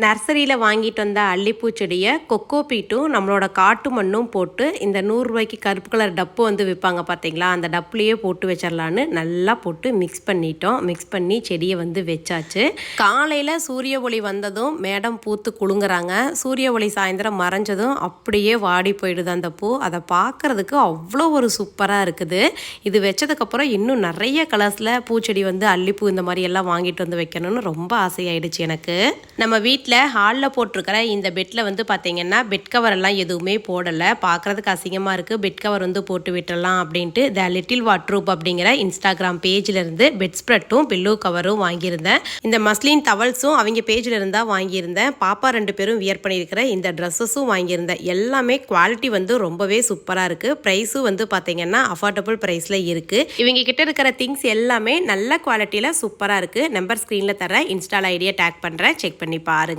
நர்சரியில் வாங்கிட்டு வந்த அல்லிப்பூ செடியை கொக்கோ பீட்டும் நம்மளோட காட்டு மண்ணும் போட்டு இந்த 100 ரூபாய்க்கு கருப்பு கலர் டப்பு வந்து விற்பாங்க பார்த்தீங்களா, அந்த டப்புலேயே போட்டு வச்சிடலான்னு நல்லா போட்டு மிக்ஸ் பண்ணிட்டோம். மிக்ஸ் பண்ணி செடியை வந்து வச்சாச்சு. காலையில் சூரிய ஒளி வந்ததும் மேடம் பூத்து குலுங்குறாங்க. சூரிய ஒளி சாயந்தரம் மறைஞ்சதும் அப்படியே வாடி போயிடுது அந்த பூ. அதை பார்க்குறதுக்கு அவ்வளோ ஒரு சூப்பராக இருக்குது. இது வச்சதுக்கப்புறம் இன்னும் நிறைய கலர்ஸில் பூச்செடி வந்து அல்லிப்பூ இந்த மாதிரி எல்லாம் வாங்கிட்டு வந்து வைக்கணும்னு ரொம்ப ஆசையாயிடுச்சு எனக்கு. நம்ம வீட்டில் ஹாலில் போட்டிருக்கிற இந்த பெட்டில் வந்து பார்த்தீங்கன்னா பெட் கவர் எல்லாம் எதுவுமே போடலை. பார்க்குறதுக்கு அசிங்கமாக இருக்குது. பெட் கவர் வந்து போட்டு விட்டுடலாம் அப்படின்ட்டு த லிட்டில் வாட்ரூப் அப்படிங்கிற இன்ஸ்டாகிராம் பேஜிலிருந்து பெட் ஸ்ப்ரெட்டும் பில்லோ கவரும் வாங்கியிருந்தேன். இந்த மஸ்லின் டவல்ஸும் அவங்க பேஜில் இருந்தால் வாங்கியிருந்தேன். பாப்பா 2 பேரும் வியர் பண்ணியிருக்கிற இந்த ட்ரெஸ்ஸஸும் வாங்கியிருந்தேன். எல்லாமே குவாலிட்டி வந்து ரொம்பவே சூப்பராக இருக்குது. ப்ரைஸும் வந்து பார்த்தீங்கன்னா அஃபோர்டபுள் ப்ரைஸில் இருக்குது. இவங்க கிட்ட இருக்கிற திங்ஸ் எல்லாமே நல்ல குவாலிட்டியில் சூப்பராக இருக்குது. நம்பர் ஸ்க்ரீனில் தர இன்ஸ்டால் ஐடியா டேக் பண்ணுறேன், செக் பண்ணி பாருங்கள்.